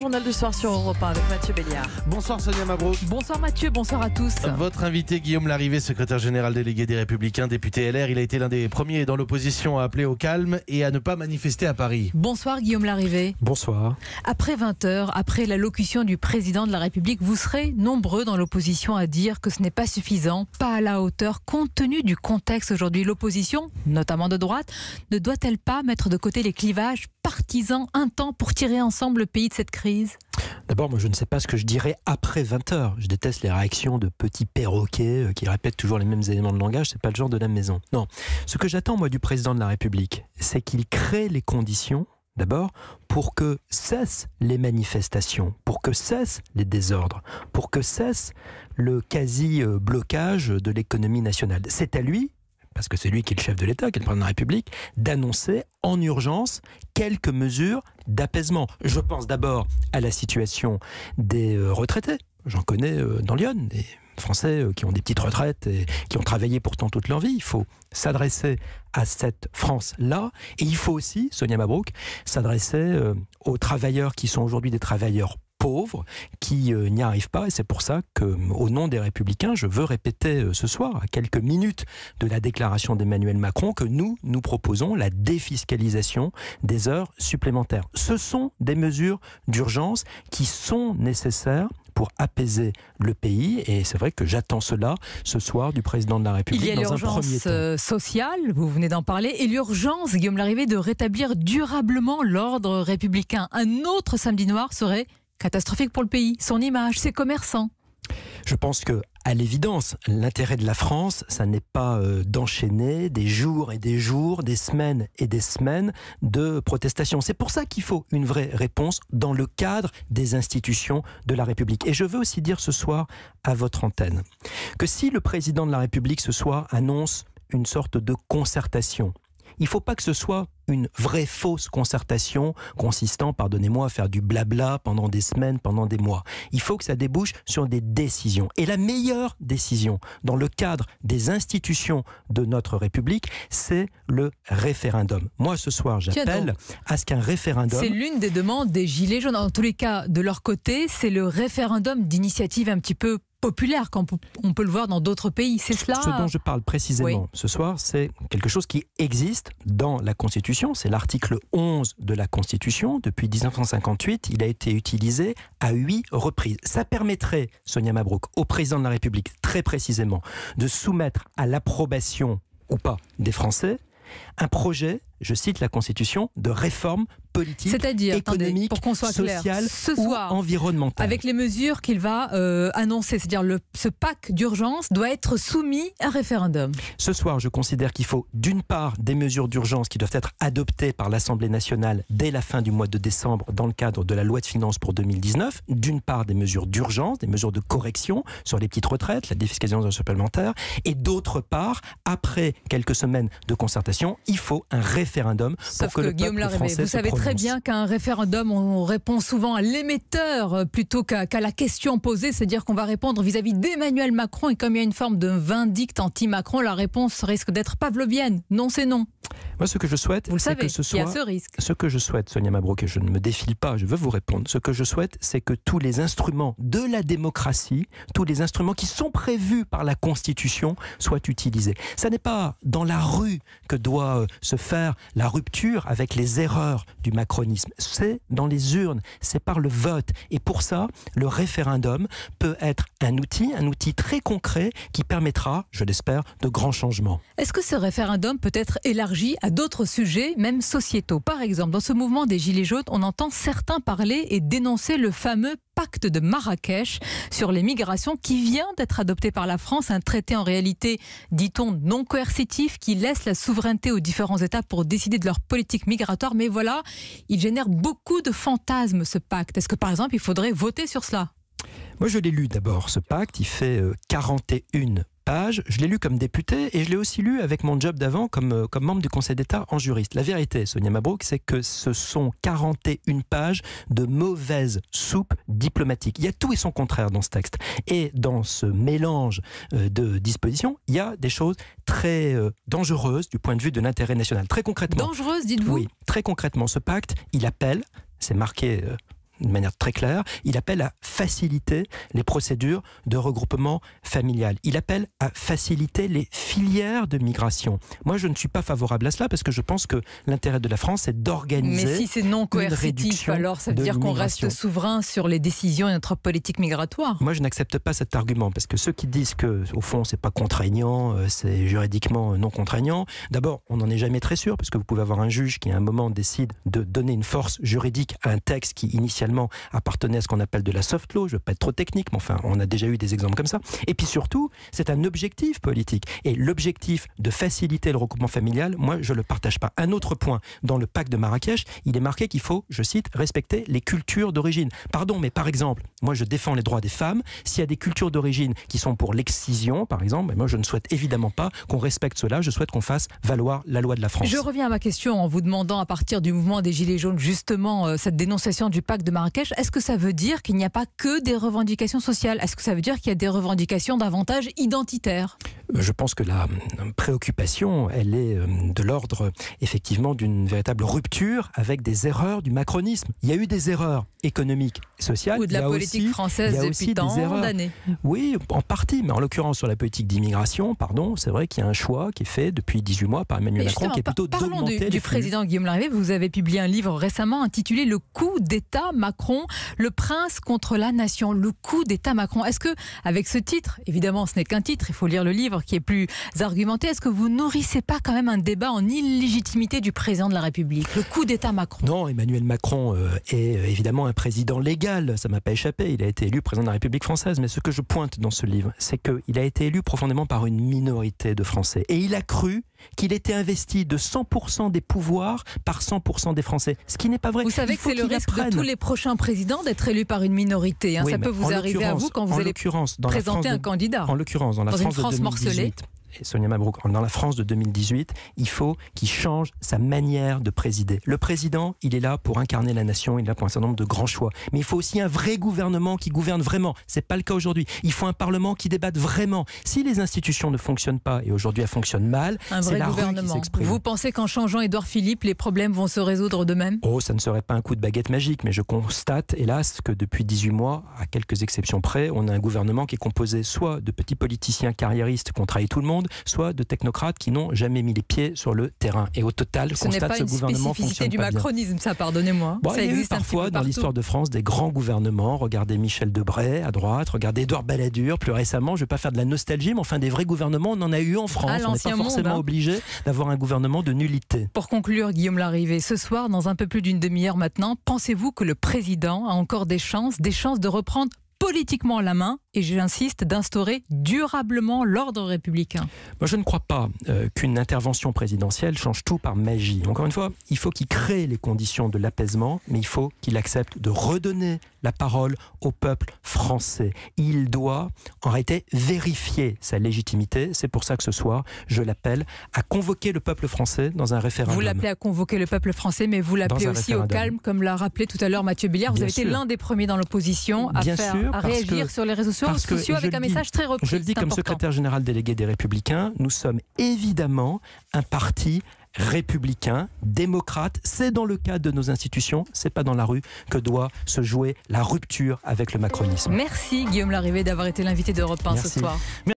Journal du soir sur Europe 1 avec Mathieu Béliard. Bonsoir Sonia Mabrouk. Bonsoir Mathieu, bonsoir à tous. Votre invité Guillaume Larrivé, secrétaire général délégué des Républicains, député LR, il a été l'un des premiers dans l'opposition à appeler au calme et à ne pas manifester à Paris. Bonsoir Guillaume Larrivé. Bonsoir. Après 20h, après l'allocution du président de la République, vous serez nombreux dans l'opposition à dire que ce n'est pas suffisant, pas à la hauteur, compte tenu du contexte aujourd'hui. L'opposition, notamment de droite, ne doit-elle pas mettre de côté les clivages partisans un temps pour tirer ensemble le pays de cette crise ? D'abord, moi je ne sais pas ce que je dirais après 20h. Je déteste les réactions de petits perroquets qui répètent toujours les mêmes éléments de langage. C'est pas le genre de la maison. Non. Ce que j'attends moi du président de la République, c'est qu'il crée les conditions, d'abord, pour que cessent les manifestations, pour que cessent les désordres, pour que cesse le quasi-blocage de l'économie nationale. C'est à lui, parce que c'est lui qui est le chef de l'État, qui est le président de la République, d'annoncer en urgence quelques mesures d'apaisement. Je pense d'abord à la situation des retraités. J'en connais dans Lyon, des Français qui ont des petites retraites et qui ont travaillé pourtant toute leur vie. Il faut s'adresser à cette France-là. Et il faut aussi, Sonia Mabrouk, s'adresser aux travailleurs qui sont aujourd'hui des travailleurs pauvres, qui n'y arrivent pas. Et c'est pour ça qu'au nom des Républicains, je veux répéter ce soir, à quelques minutes de la déclaration d'Emmanuel Macron, que nous proposons la défiscalisation des heures supplémentaires. Ce sont des mesures d'urgence qui sont nécessaires pour apaiser le pays. Et c'est vrai que j'attends cela ce soir du président de la République. Il y a l'urgence sociale, vous venez d'en parler, et l'urgence, Guillaume Larrivé, de rétablir durablement l'ordre républicain. Un autre samedi noir serait catastrophique pour le pays, son image, ses commerçants. Je pense que, à l'évidence, l'intérêt de la France, ça n'est pas d'enchaîner des jours et des jours, des semaines et des semaines de protestation. C'est pour ça qu'il faut une vraie réponse dans le cadre des institutions de la République. Et je veux aussi dire ce soir à votre antenne que si le président de la République ce soir annonce une sorte de concertation, il ne faut pas que ce soit une vraie fausse concertation consistant, pardonnez-moi, à faire du blabla pendant des semaines, pendant des mois. Il faut que ça débouche sur des décisions. Et la meilleure décision dans le cadre des institutions de notre République, c'est le référendum. Moi, ce soir, j'appelle à ce qu'un référendum... C'est l'une des demandes des Gilets jaunes. En tous les cas, de leur côté, c'est le référendum d'initiative un petit peu populaire, comme on peut le voir dans d'autres pays. C'est cela. Ce dont je parle précisément ce soir, c'est quelque chose qui existe dans la Constitution. C'est l'article 11 de la Constitution. Depuis 1958, il a été utilisé à 8 reprises. Ça permettrait, Sonia Mabrouk, au président de la République, très précisément, de soumettre à l'approbation ou pas des Français un projet, je cite la Constitution, de réforme politique, économique, pour qu'on soit sociale clair, ce soir, ou environnementale. Avec les mesures qu'il va annoncer, c'est-à-dire ce pack d'urgence doit être soumis à référendum. Ce soir, je considère qu'il faut d'une part des mesures d'urgence qui doivent être adoptées par l'Assemblée nationale dès la fin du mois de décembre dans le cadre de la loi de finances pour 2019, d'une part des mesures d'urgence, des mesures de correction sur les petites retraites, la défiscalisation des heures supplémentaires, et d'autre part, après quelques semaines de concertation, il faut un référendum pour que le peuple français se prononce. Très bien qu'un référendum, on répond souvent à l'émetteur plutôt qu'à la question posée, c'est-à-dire qu'on va répondre vis-à-vis d'Emmanuel Macron, et comme il y a une forme de vindicte anti-Macron, la réponse risque d'être pavlovienne. Non, c'est non. Moi, ce que je souhaite, c'est que ce soit... Il y a ce risque. Ce que je souhaite, Sonia Mabrouk, et je ne me défile pas, je veux vous répondre. Ce que je souhaite, c'est que tous les instruments de la démocratie, tous les instruments qui sont prévus par la Constitution, soient utilisés. Ça n'est pas dans la rue que doit se faire la rupture avec les erreurs du macronisme. C'est dans les urnes, c'est par le vote. Et pour ça, le référendum peut être un outil très concret qui permettra, je l'espère, de grands changements. Est-ce que ce référendum peut être élargi à d'autres sujets, même sociétaux? Par exemple, dans ce mouvement des Gilets jaunes, on entend certains parler et dénoncer le fameux pacte de Marrakech sur les migrations qui vient d'être adopté par la France, un traité en réalité, dit-on, non coercitif qui laisse la souveraineté aux différents États pour décider de leur politique migratoire. Mais voilà, il génère beaucoup de fantasmes, ce pacte. Est-ce que par exemple, il faudrait voter sur cela? Moi, je l'ai lu d'abord, ce pacte. Il fait 41 pages. Je l'ai lu comme député et je l'ai aussi lu avec mon job d'avant comme membre du Conseil d'État en juriste. La vérité, Sonia Mabrouk, c'est que ce sont 41 pages de mauvaise soupe diplomatique. Il y a tout et son contraire dans ce texte. Et dans ce mélange de dispositions, il y a des choses très dangereuses du point de vue de l'intérêt national. Très concrètement. Dangereuses, dites-vous? Oui, très concrètement, ce pacte, il appelle, c'est marqué de manière très claire. Il appelle à faciliter les procédures de regroupement familial. Il appelle à faciliter les filières de migration. Moi, je ne suis pas favorable à cela parce que je pense que l'intérêt de la France, c'est d'organiser. Mais si c'est non coercitif, alors ça veut dire qu'on reste souverain sur les décisions et notre politique migratoire. Moi, je n'accepte pas cet argument parce que ceux qui disent que, au fond, c'est pas contraignant, c'est juridiquement non contraignant. D'abord, on n'en est jamais très sûr parce que vous pouvez avoir un juge qui, à un moment, décide de donner une force juridique à un texte qui, initialement, appartenait à ce qu'on appelle de la soft law. Je ne veux pas être trop technique, mais enfin, on a déjà eu des exemples comme ça. Et puis surtout, c'est un objectif politique. Et l'objectif de faciliter le regroupement familial, moi, je ne le partage pas. Un autre point, dans le pacte de Marrakech, il est marqué qu'il faut, je cite, respecter les cultures d'origine. Pardon, mais par exemple, moi, je défends les droits des femmes. S'il y a des cultures d'origine qui sont pour l'excision, par exemple, moi, je ne souhaite évidemment pas qu'on respecte cela. Je souhaite qu'on fasse valoir la loi de la France. Je reviens à ma question en vous demandant, à partir du mouvement des Gilets jaunes, justement, cette dénonciation du pacte de Marrakech, est-ce que ça veut dire qu'il n'y a pas que des revendications sociales? Est-ce que ça veut dire qu'il y a des revendications davantage identitaires? Je pense que la préoccupation, elle est de l'ordre, effectivement, d'une véritable rupture avec des erreurs du macronisme. Il y a eu des erreurs économiques, sociales. Ou de la politique française depuis tant d'années. Oui, en partie, mais en l'occurrence sur la politique d'immigration, pardon, c'est vrai qu'il y a un choix qui est fait depuis 18 mois par Emmanuel Macron, qui est plutôt d'augmenter les flux. Du président Guillaume Larrivé, vous avez publié un livre récemment intitulé « Le coup d'État Macron, le prince contre la nation ». Le coup d'État Macron. Est-ce que, avec ce titre, évidemment ce n'est qu'un titre, il faut lire le livre qui est plus argumenté, est-ce que vous nourrissez pas quand même un débat en illégitimité du président de la République? Le coup d'État Macron. Non, Emmanuel Macron est évidemment un président légal, ça ne m'a pas échappé, il a été élu président de la République française, mais ce que je pointe dans ce livre, c'est qu'il a été élu profondément par une minorité de Français. Et il a cru qu'il était investi de 100% des pouvoirs par 100% des Français. Ce qui n'est pas vrai. Vous savez que c'est le risque de tous les prochains présidents d'être élus par une minorité. Hein. Oui, ça peut vous arriver à vous quand vous allez présenter un candidat. En l'occurrence, dans la France de 2018. Morcelée. Et Sonia Mabrouk, dans la France de 2018, il faut qu'il change sa manière de présider. Le président, il est là pour incarner la nation, il est là pour un certain nombre de grands choix. Mais il faut aussi un vrai gouvernement qui gouverne vraiment. C'est pas le cas aujourd'hui. Il faut un parlement qui débatte vraiment. Si les institutions ne fonctionnent pas, et aujourd'hui elles fonctionnent mal, c'est la rue qui s'exprime. Vous pensez qu'en changeant Édouard Philippe, les problèmes vont se résoudre d'eux-mêmes? Oh, ça ne serait pas un coup de baguette magique, mais je constate, hélas, que depuis 18 mois, à quelques exceptions près, on a un gouvernement qui est composé soit de petits politiciens carriéristes qui ont trahi tout le monde, soit de technocrates qui n'ont jamais mis les pieds sur le terrain. Et au total, ce n'est pas une spécificité du macronisme, ça, pardonnez-moi. Bon, ça il y a eu parfois dans l'histoire de France des grands gouvernements. Regardez Michel Debré à droite, regardez Édouard Balladur plus récemment. Je ne vais pas faire de la nostalgie, mais enfin des vrais gouvernements, on en a eu en France. On n'est pas forcément obligé d'avoir un gouvernement de nullité. Pour conclure, Guillaume Larrivé, ce soir, dans un peu plus d'une demi-heure maintenant, pensez-vous que le président a encore des chances de reprendre politiquement la main, et j'insiste, d'instaurer durablement l'ordre républicain? Moi, je ne crois pas qu'une intervention présidentielle change tout par magie. Encore une fois, il faut qu'il crée les conditions de l'apaisement, mais il faut qu'il accepte de redonner la parole au peuple français. Il doit, en réalité, vérifier sa légitimité. C'est pour ça que ce soir, je l'appelle à convoquer le peuple français dans un référendum. Vous l'appelez à convoquer le peuple français, mais vous l'appelez aussi au calme, comme l'a rappelé tout à l'heure Mathieu Billard. Vous avez été l'un des premiers dans l'opposition à réagir sur les réseaux sociaux avec un message très repris. Je le dis comme secrétaire général délégué des Républicains, nous sommes évidemment un parti républicain, démocrate. C'est dans le cadre de nos institutions, c'est pas dans la rue que doit se jouer la rupture avec le macronisme. Merci Guillaume Larrivé d'avoir été l'invité d'Europe 1 ce soir.